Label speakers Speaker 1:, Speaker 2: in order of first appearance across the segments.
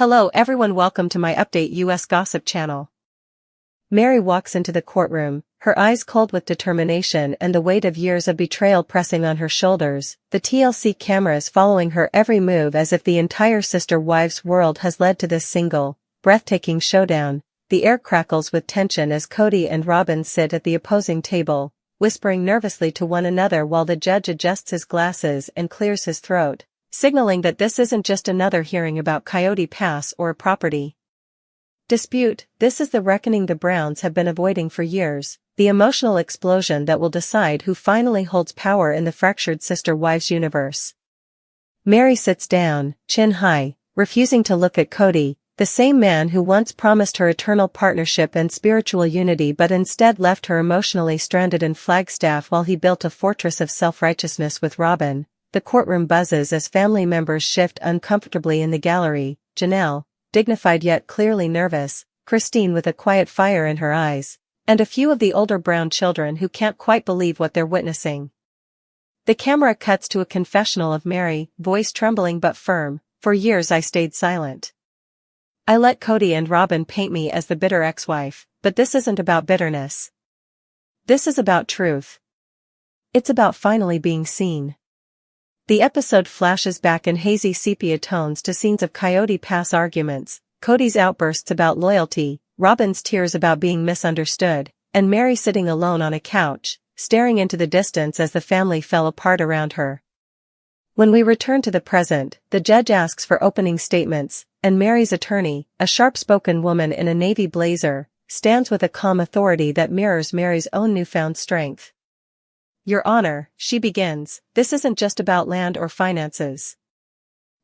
Speaker 1: Hello everyone, welcome to my update US Gossip channel. Meri walks into the courtroom, her eyes cold with determination and the weight of years of betrayal pressing on her shoulders, the TLC cameras following her every move as if the entire sister wives world has led to this single, breathtaking showdown. The air crackles with tension as Kody and Robyn sit at the opposing table, whispering nervously to one another while the judge adjusts his glasses and clears his throat, signaling that this isn't just another hearing about Coyote Pass or a property dispute. This is the reckoning the Browns have been avoiding for years, the emotional explosion that will decide who finally holds power in the fractured sister-wives universe. Meri sits down, chin high, refusing to look at Kody, the same man who once promised her eternal partnership and spiritual unity but instead left her emotionally stranded in Flagstaff while he built a fortress of self-righteousness with Robyn. The courtroom buzzes as family members shift uncomfortably in the gallery. Janelle, dignified yet clearly nervous, Christine with a quiet fire in her eyes, and a few of the older Brown children who can't quite believe what they're witnessing. The camera cuts to a confessional of Meri, voice trembling but firm. For years I stayed silent. I let Kody and Robyn paint me as the bitter ex-wife, but this isn't about bitterness. This is about truth. It's about finally being seen. The episode flashes back in hazy sepia tones to scenes of Coyote Pass arguments, Kody's outbursts about loyalty, Robyn's tears about being misunderstood, and Meri sitting alone on a couch, staring into the distance as the family fell apart around her. When we return to the present, the judge asks for opening statements, and Meri's attorney, a sharp-spoken woman in a navy blazer, stands with a calm authority that mirrors Meri's own newfound strength. Your Honor, she begins, this isn't just about land or finances.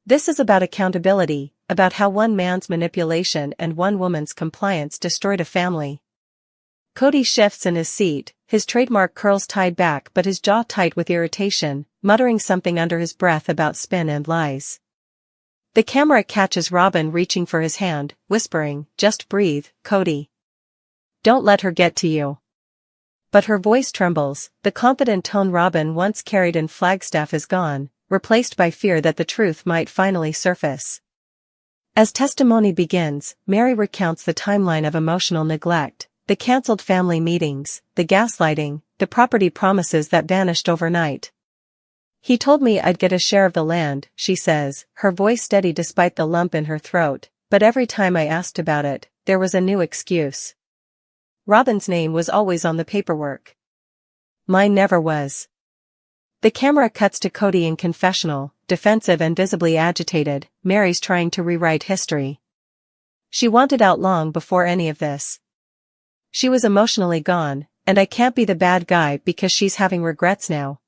Speaker 1: This is about accountability, about how one man's manipulation and one woman's compliance destroyed a family. Kody shifts in his seat, his trademark curls tied back but his jaw tight with irritation, muttering something under his breath about spin and lies. The camera catches Robyn reaching for his hand, whispering, "Just breathe, Kody. Don't let her get to you." But her voice trembles, the confident tone Robyn once carried in Flagstaff is gone, replaced by fear that the truth might finally surface. As testimony begins, Meri recounts the timeline of emotional neglect, the cancelled family meetings, the gaslighting, the property promises that vanished overnight. He told me I'd get a share of the land, she says, her voice steady despite the lump in her throat, but every time I asked about it, there was a new excuse. Robyn's name was always on the paperwork. Mine never was. The camera cuts to Kody in confessional, defensive and visibly agitated. Meri's trying to rewrite history. She wanted out long before any of this. She was emotionally gone, and I can't be the bad guy because she's having regrets now.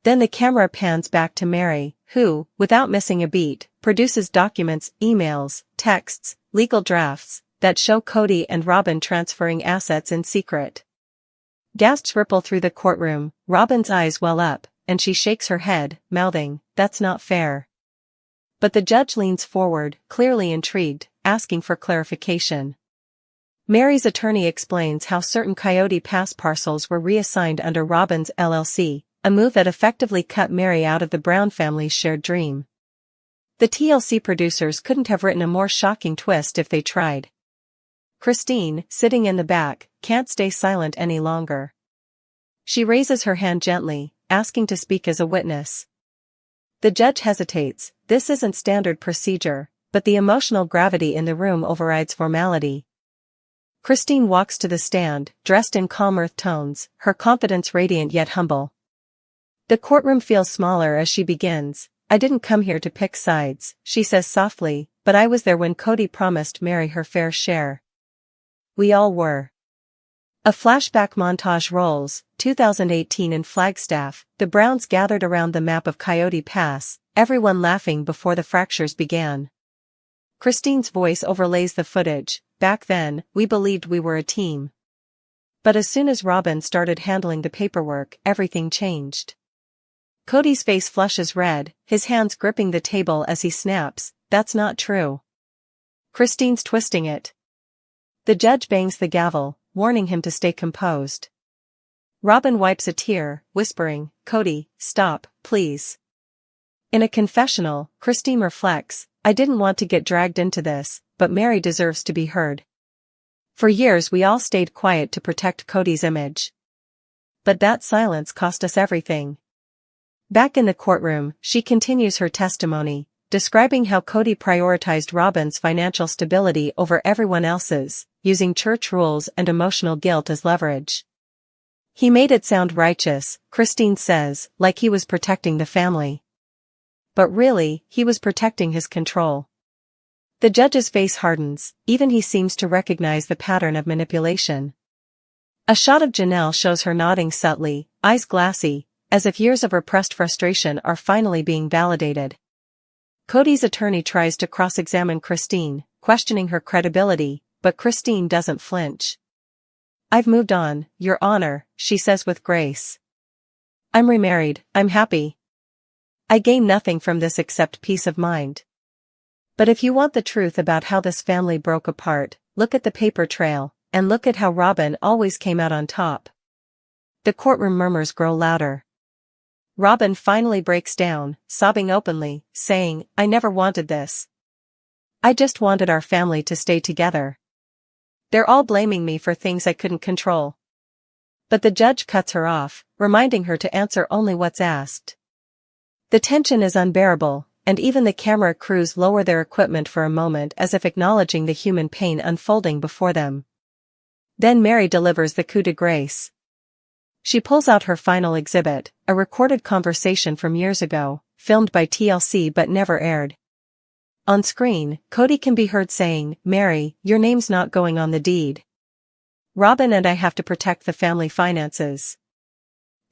Speaker 1: Then the camera pans back to Meri, who, without missing a beat, produces documents, emails, texts, legal drafts, that show Kody and Robyn transferring assets in secret. Gasps ripple through the courtroom, Robyn's eyes well up, and she shakes her head, mouthing, "That's not fair." But the judge leans forward, clearly intrigued, asking for clarification. Meri's attorney explains how certain Coyote Pass parcels were reassigned under Robyn's LLC, a move that effectively cut Meri out of the Brown family's shared dream. The TLC producers couldn't have written a more shocking twist if they tried. Christine, sitting in the back, can't stay silent any longer. She raises her hand gently, asking to speak as a witness. The judge hesitates. This isn't standard procedure, but the emotional gravity in the room overrides formality. Christine walks to the stand, dressed in calm earth tones, her confidence radiant yet humble. The courtroom feels smaller as she begins. I didn't come here to pick sides, she says softly, but I was there when Kody promised Meri her fair share. We all were. A flashback montage rolls, 2018 in Flagstaff, the Browns gathered around the map of Coyote Pass, everyone laughing before the fractures began. Christine's voice overlays the footage. Back then, we believed we were a team. But as soon as Robyn started handling the paperwork, everything changed. Kody's face flushes red, his hands gripping the table as he snaps, "That's not true." Christine's twisting it. The judge bangs the gavel, warning him to stay composed. Robyn wipes a tear, whispering, "Kody, stop, please." In a confessional, Christine reflects, I didn't want to get dragged into this, but Meri deserves to be heard. For years we all stayed quiet to protect Kody's image. But that silence cost us everything. Back in the courtroom, she continues her testimony, describing how Kody prioritized Robyn's financial stability over everyone else's, using church rules and emotional guilt as leverage. He made it sound righteous, Christine says, like he was protecting the family. But really, he was protecting his control. The judge's face hardens, even he seems to recognize the pattern of manipulation. A shot of Janelle shows her nodding subtly, eyes glassy, as if years of repressed frustration are finally being validated. Kody's attorney tries to cross-examine Christine, questioning her credibility, but Christine doesn't flinch. "I've moved on, Your Honor," she says with grace. "I'm remarried, I'm happy. I gain nothing from this except peace of mind. But if you want the truth about how this family broke apart, look at the paper trail, and look at how Robyn always came out on top." The courtroom murmurs grow louder. Robyn finally breaks down, sobbing openly, saying, "I never wanted this. I just wanted our family to stay together. They're all blaming me for things I couldn't control." But the judge cuts her off, reminding her to answer only what's asked. The tension is unbearable, and even the camera crews lower their equipment for a moment as if acknowledging the human pain unfolding before them. Then Meri delivers the coup de grace. She pulls out her final exhibit, a recorded conversation from years ago, filmed by TLC but never aired. On screen, Kody can be heard saying, "Meri, your name's not going on the deed. Robyn and I have to protect the family finances."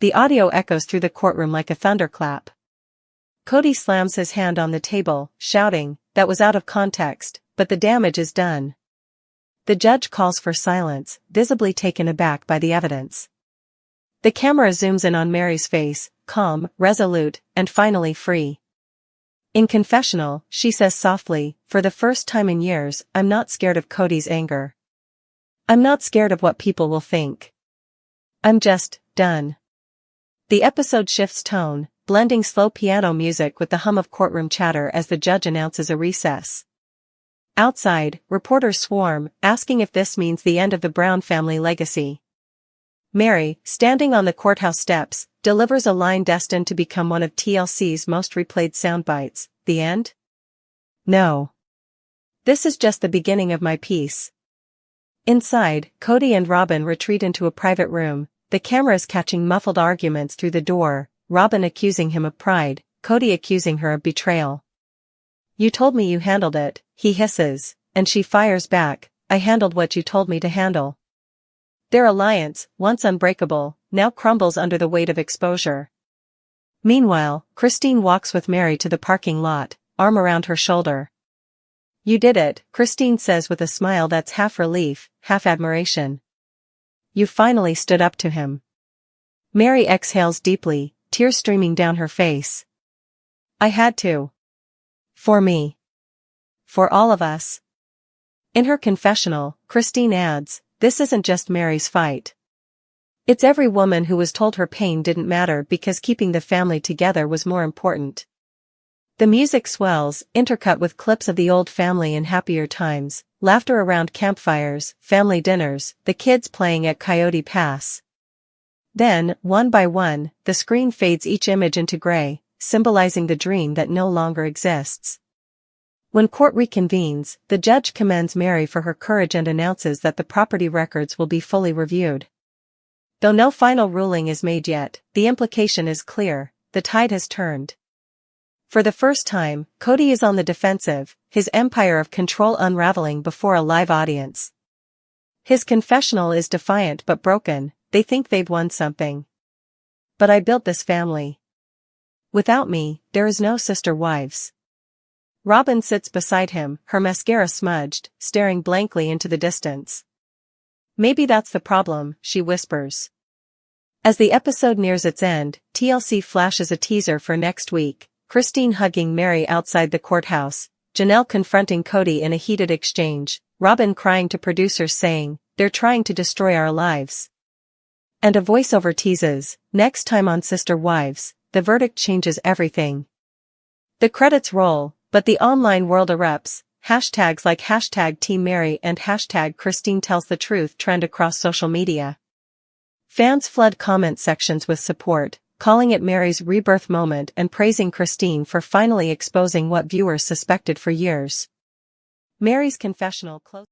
Speaker 1: The audio echoes through the courtroom like a thunderclap. Kody slams his hand on the table, shouting, "That was out of context, but the damage is done." The judge calls for silence, visibly taken aback by the evidence. The camera zooms in on Meri's face, calm, resolute, and finally free. In confessional, she says softly, "For the first time in years, I'm not scared of Kody's anger. I'm not scared of what people will think. I'm just done." The episode shifts tone, blending slow piano music with the hum of courtroom chatter as the judge announces a recess. Outside, reporters swarm, asking if this means the end of the Brown family legacy. Meri, standing on the courthouse steps, delivers a line destined to become one of TLC's most replayed soundbites. "The end? No. This is just the beginning of my piece." Inside, Kody and Robyn retreat into a private room, the cameras catching muffled arguments through the door, Robyn accusing him of pride, Kody accusing her of betrayal. "You told me you handled it," he hisses, and she fires back, "I handled what you told me to handle." Their alliance, once unbreakable, now crumbles under the weight of exposure. Meanwhile, Christine walks with Meri to the parking lot, arm around her shoulder. "You did it," Christine says with a smile that's half relief, half admiration. "You finally stood up to him." Meri exhales deeply, tears streaming down her face. "I had to. For me. For all of us." In her confessional, Christine adds, "This isn't just Meri's fight. It's every woman who was told her pain didn't matter because keeping the family together was more important." The music swells, intercut with clips of the old family in happier times, laughter around campfires, family dinners, the kids playing at Coyote Pass. Then, one by one, the screen fades each image into gray, symbolizing the dream that no longer exists. When court reconvenes, the judge commends Meri for her courage and announces that the property records will be fully reviewed. Though no final ruling is made yet, the implication is clear: the tide has turned. For the first time, Kody is on the defensive, his empire of control unraveling before a live audience. His confessional is defiant but broken. "They think they've won something. But I built this family. Without me, there is no sister wives." Robyn sits beside him, her mascara smudged, staring blankly into the distance. "Maybe that's the problem," she whispers. As the episode nears its end, TLC flashes a teaser for next week, Christine hugging Meri outside the courthouse, Janelle confronting Kody in a heated exchange, Robyn crying to producers saying, "They're trying to destroy our lives." And a voiceover teases, "Next time on Sister Wives, the verdict changes everything." The credits roll, but But the online world erupts. Hashtags like hashtag Team Meri and hashtag Christine tells the truth trend across social media. Fans flood comment sections with support, calling it Meri's rebirth moment and praising Christine for finally exposing what viewers suspected for years. Meri's confessional closed